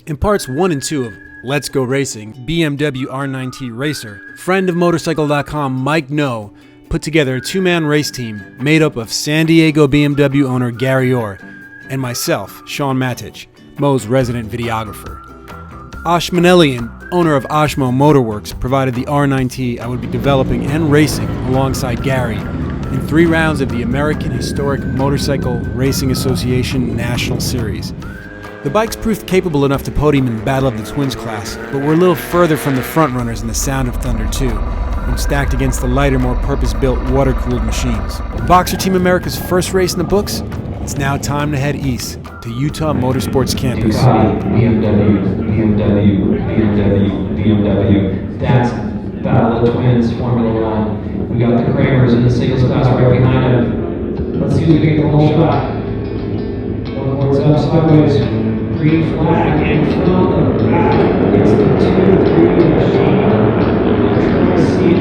In parts 1 and 2 of Let's Go Racing, BMW R NineT Racer, friend of Motorcycle.com Mike No put together a two-man race team made up of San Diego BMW owner Gary Orr and myself, Sean Matich, Mo's resident videographer. Ash Manelian, owner of AHRMA Motorworks, provided the R NineT I would be developing and racing alongside Gary in 3 rounds of the American Historic Motorcycle Racing Association National Series. The bikes proved capable enough to podium in the Battle of the Twins class, but were a little further from the frontrunners in the Sound of Thunder 2, when stacked against the lighter, more purpose-built, water-cooled machines. Boxer Team America's first race in the books, it's now time to head east to Utah Motorsports Campus. BMW. That's Battle of the Twins, Formula One. We got the Kramers in the singles class right behind him. Let's see who can get the whole shot. One board's up sideways. Green flag in front, the back. It's the 2-3 machine. Try to see it.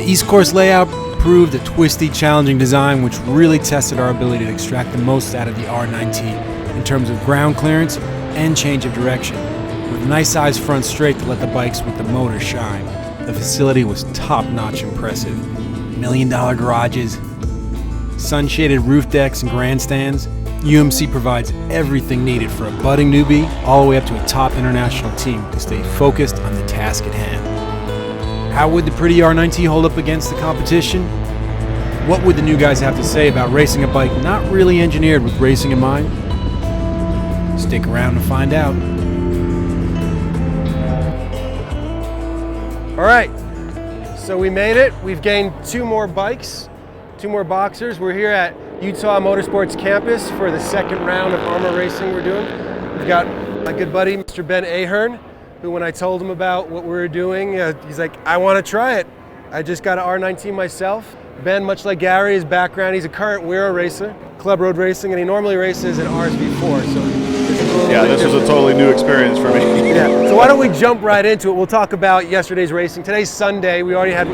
East course layout proved a twisty, challenging design which really tested our ability to extract the most out of the R NineT in terms of ground clearance and change of direction, with a nice sized front straight to let the bikes with the motor shine. The facility was top-notch impressive. $1 million garages, sun-shaded roof decks and grandstands. UMC provides everything needed for a budding newbie all the way up to a top international team to stay focused on the task at hand. How would the pretty R NineT hold up against the competition? What would the new guys have to say about racing a bike not really engineered with racing in mind? Stick around to find out. All right, so we made it. We've gained 2 more bikes, 2 more boxers. We're here at Utah Motorsports Campus for the second round of AHRMA racing we're doing. We've got my good buddy, Mr. Ben Ahern, who when I told him about what we were doing, he's like, I want to try it. I just got an R NineT myself. Ben, much like Gary, his background, he's a current Wero racer, club road racing, and he normally races an RSV4. So yeah, this was a totally new experience for me. Yeah, so why don't we jump right into it? We'll talk about yesterday's racing. Today's Sunday. We already had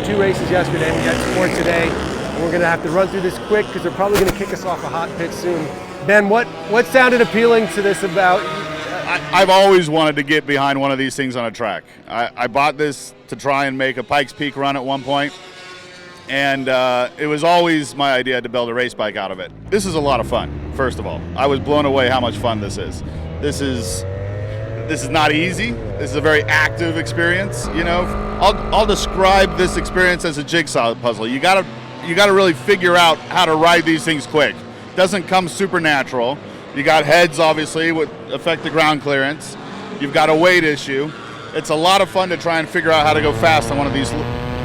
2 races yesterday. We got 2 more today. And we're going to have to run through this quick because they're probably going to kick us off a hot pit soon. Ben, what sounded appealing to this about? I've always wanted to get behind one of these things on a track. I bought this to try and make a Pikes Peak run at one point, and it was always my idea to build a race bike out of it. This is a lot of fun, first of all. I was blown away how much fun this is. This is not easy. This is a very active experience, you know. I'll describe this experience as a jigsaw puzzle. You gotta really figure out how to ride these things quick. It doesn't come supernatural. You got heads, obviously, would affect the ground clearance. You've got a weight issue. It's a lot of fun to try and figure out how to go fast on one of these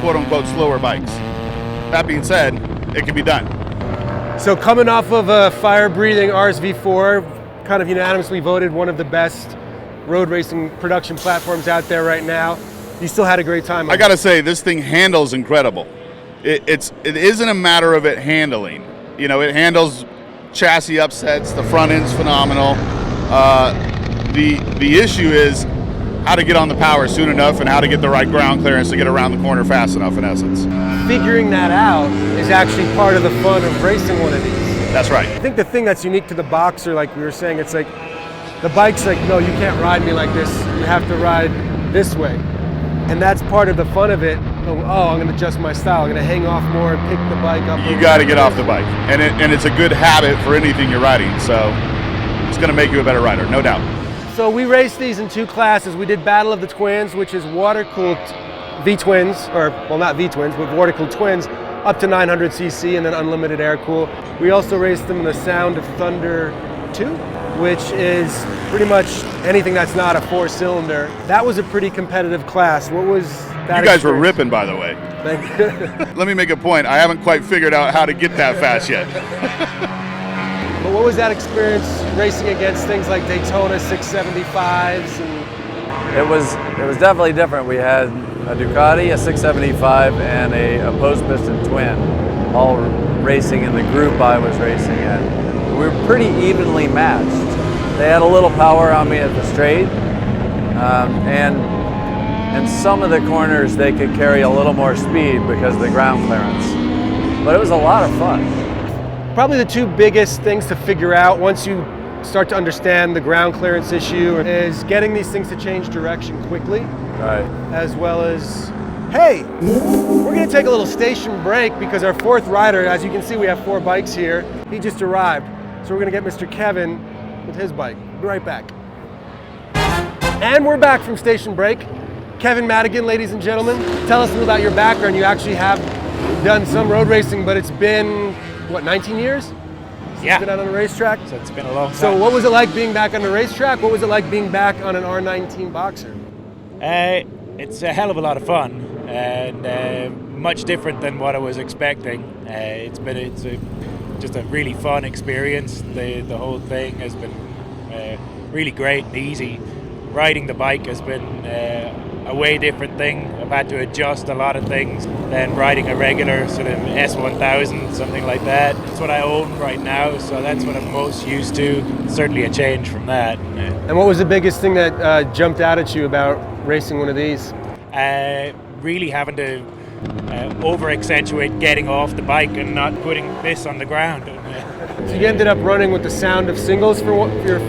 quote-unquote slower bikes. That being said, it can be done. So coming off of a fire-breathing RSV4, kind of unanimously voted one of the best road racing production platforms out there right now, you still had a great time. I gotta say, this thing handles incredible. It isn't a matter of it handling. You know, it handles chassis upsets, the front end's phenomenal. The issue is how to get on the power soon enough and how to get the right ground clearance to get around the corner fast enough, in essence. Figuring that out is actually part of the fun of racing one of these. That's right. I think the thing that's unique to the Boxer, like we were saying, it's like the bike's like, no, you can't ride me like this. You have to ride this way. And that's part of the fun of it. Oh, I'm going to adjust my style. I'm going to hang off more and pick the bike up. You got to get off the bike. And it's a good habit for anything you're riding. So it's going to make you a better rider, no doubt. So we raced these in 2 classes. We did Battle of the Twins, which is water-cooled V-twins, or, well, not V-twins, but water-cooled twins, up to 900 cc and then unlimited air cool. We also raced them in the Sound of Thunder 2, which is pretty much anything that's not a 4-cylinder. That was a pretty competitive class. What was that? You guys were ripping, by the way. Thank you. Let me make a point. I haven't quite figured out how to get that fast yet. But what was that experience racing against things like Daytona 675s? And It was definitely different. We had a Ducati, a 675, and a post piston twin, all racing in the group I was racing in. We were pretty evenly matched. They had a little power on me at the straight, and some of the corners they could carry a little more speed because of the ground clearance. But it was a lot of fun. probably the two biggest things to figure out once you start to understand the ground clearance issue is getting these things to change direction quickly. Right. As well as, hey, we're gonna take a little station break because our fourth rider, as you can see, we have 4 bikes here. He just arrived. So we're gonna get Mr. Kevin with his bike. Be right back. And we're back from station break. Kevin Madigan, ladies and gentlemen, tell us a little about your background. You actually have done some road racing, but it's been, what, 19 years? Yeah. Been out on a racetrack? So it's been a long time. So what was it like being back on the racetrack? What was it like being back on an R19 Boxer? It's a hell of a lot of fun and much different than what I was expecting. Just a really fun experience. The whole thing has been really great and easy. Riding the bike has been a way different thing. I've had to adjust a lot of things than riding a regular sort of S1000, something like that. It's what I own right now, so that's what I'm most used to. Certainly a change from that. And what was the biggest thing that jumped out at you about racing one of these? Really having to over-accentuate getting off the bike and not putting this on the ground. So you ended up running with the Sound of Singles for your...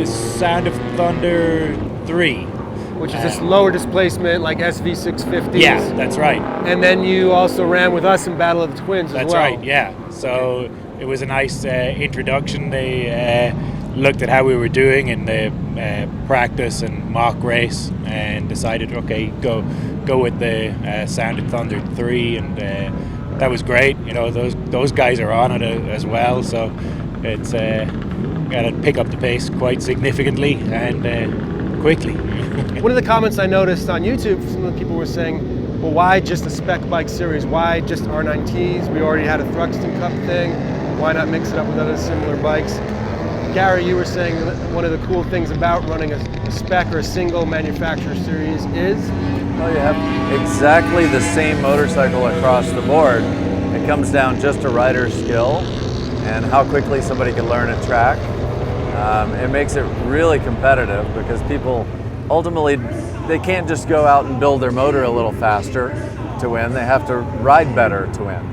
Sound of Thunder 3. Which is this lower displacement, like SV650s. Yeah, that's right. And then you also ran with us in Battle of the Twins as well. That's right, yeah. So it was a nice introduction. They looked at how we were doing in the practice and mock race and decided, okay, go with the Sound of Thunder 3, and that was great. You know, those guys are on it as well, so it's got to pick up the pace quite significantly and quickly. One of the comments I noticed on YouTube, some of the people were saying, well, why just a spec bike series? Why just R9Ts? We already had a Thruxton Cup thing. Why not mix it up with other similar bikes? Gary, you were saying that one of the cool things about running a spec or a single manufacturer series is? Well, you have exactly the same motorcycle across the board. It comes down just to rider skill and how quickly somebody can learn a track. It makes it really competitive because people ultimately, they can't just go out and build their motor a little faster to win. They have to ride better to win.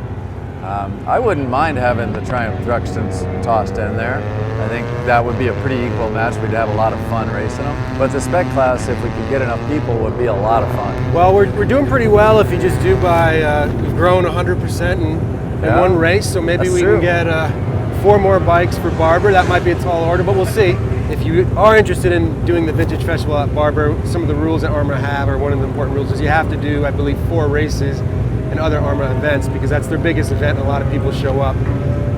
I wouldn't mind having the Triumph Thruxtons tossed in there. I think that would be a pretty equal match. We'd have a lot of fun racing them. But the spec class, if we could get enough people, would be a lot of fun. Well, we're doing pretty well if you just do by, we've grown 100% in one race, so maybe we can get 4 more bikes for Barber. That might be a tall order, but we'll see. If you are interested in doing the Vintage Festival at Barber, some of the rules that AHRMA have, or one of the important rules, is you have to do, I believe, 4 races and other AHRMA events because that's their biggest event and a lot of people show up.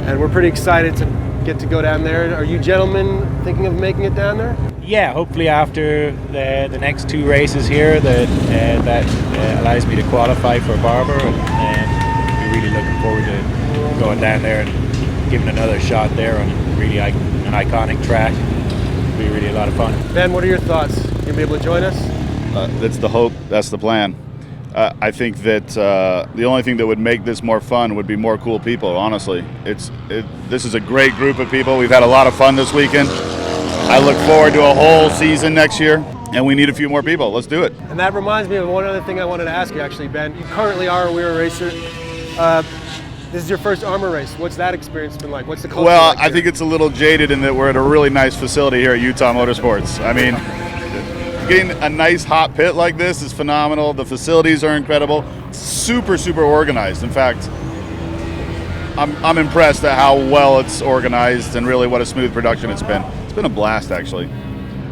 And we're pretty excited to get to go down there. Are you gentlemen thinking of making it down there? Yeah, hopefully after the next 2 races here that allows me to qualify for Barber, and we're really looking forward to going down there and giving another shot there on really an iconic track. It'll be really a lot of fun. Ben, what are your thoughts? You gonna be able to join us? That's the hope. That's the plan. I think that the only thing that would make this more fun would be more cool people, honestly. This is a great group of people. We've had a lot of fun this weekend. I look forward to a whole season next year, and we need a few more people. Let's do it. And that reminds me of one other thing I wanted to ask you, actually, Ben. You currently are a We're Racer. This is your first AHRMA race. What's that experience been like? What's the culture Well, like I think it's a little jaded in that we're at a really nice facility here at Utah Motorsports. I mean, getting a nice hot pit like this is phenomenal. The facilities are incredible. Super, super organized. In fact, I'm impressed at how well it's organized and really what a smooth production it's been. It's been a blast, actually.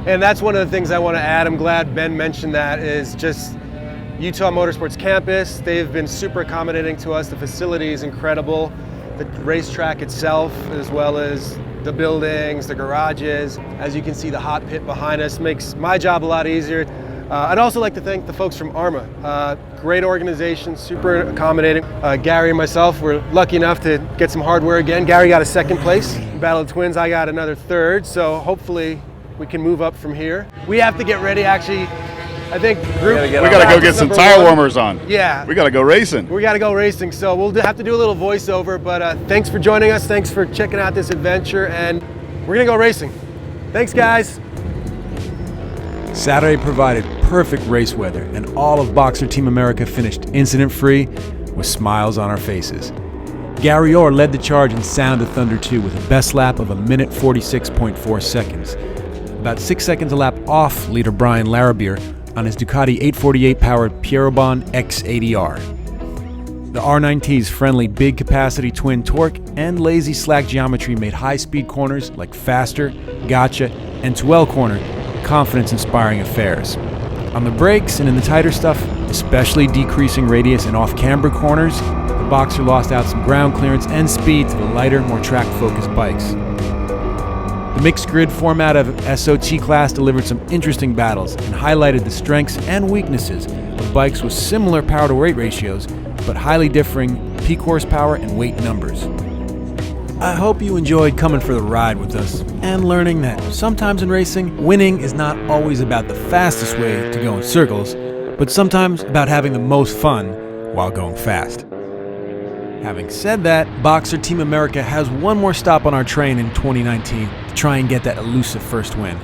And that's one of the things I want to add. I'm glad Ben mentioned that, is just Utah Motorsports Campus. They've been super accommodating to us. The facility is incredible. The racetrack itself, as well as the buildings, the garages. As you can see, the hot pit behind us makes my job a lot easier. I'd also like to thank the folks from AHRMA. Great organization, super accommodating. Gary and myself were lucky enough to get some hardware again. Gary got a 2nd place. Battle of Twins, I got another third, so hopefully we can move up from here. We have to get ready, actually. I think group. We gotta go get some tire warmers on. Yeah. We gotta go racing. We gotta go racing, so we'll have to do a little voiceover, but thanks for joining us. Thanks for checking out this adventure, and we're gonna go racing. Thanks, guys. Saturday provided perfect race weather, and all of Boxer Team America finished incident-free with smiles on our faces. Gary Orr led the charge in Sound of Thunder 2 with a best lap of 1:46.4 seconds. About 6 seconds a lap off leader Brian Larabier on his Ducati 848-powered Pierrobon X80R. The R9T's friendly big-capacity twin torque and lazy slack geometry made high-speed corners like Faster, Gotcha, and Twell Corner confidence-inspiring affairs. On the brakes and in the tighter stuff, especially decreasing radius and off-camber corners, the Boxer lost out some ground clearance and speed to the lighter, more track-focused bikes. The mixed grid format of SOT class delivered some interesting battles and highlighted the strengths and weaknesses of bikes with similar power-to-weight ratios, but highly differing peak horsepower and weight numbers. I hope you enjoyed coming for the ride with us and learning that sometimes in racing, winning is not always about the fastest way to go in circles, but sometimes about having the most fun while going fast. Having said that, Boxer Team America has one more stop on our train in 2019 to try and get that elusive first win.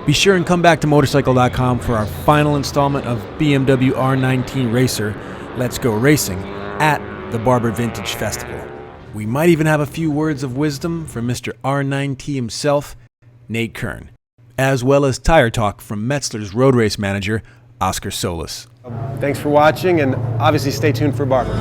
Be sure and come back to Motorcycle.com for our final installment of BMW R NineT Racer, Let's Go Racing, at the Barber Vintage Festival. We might even have a few words of wisdom from Mr. R9T himself, Nate Kern, as well as tire talk from Metzler's road race manager, Oscar Solis. Thanks for watching, and obviously stay tuned for Barber.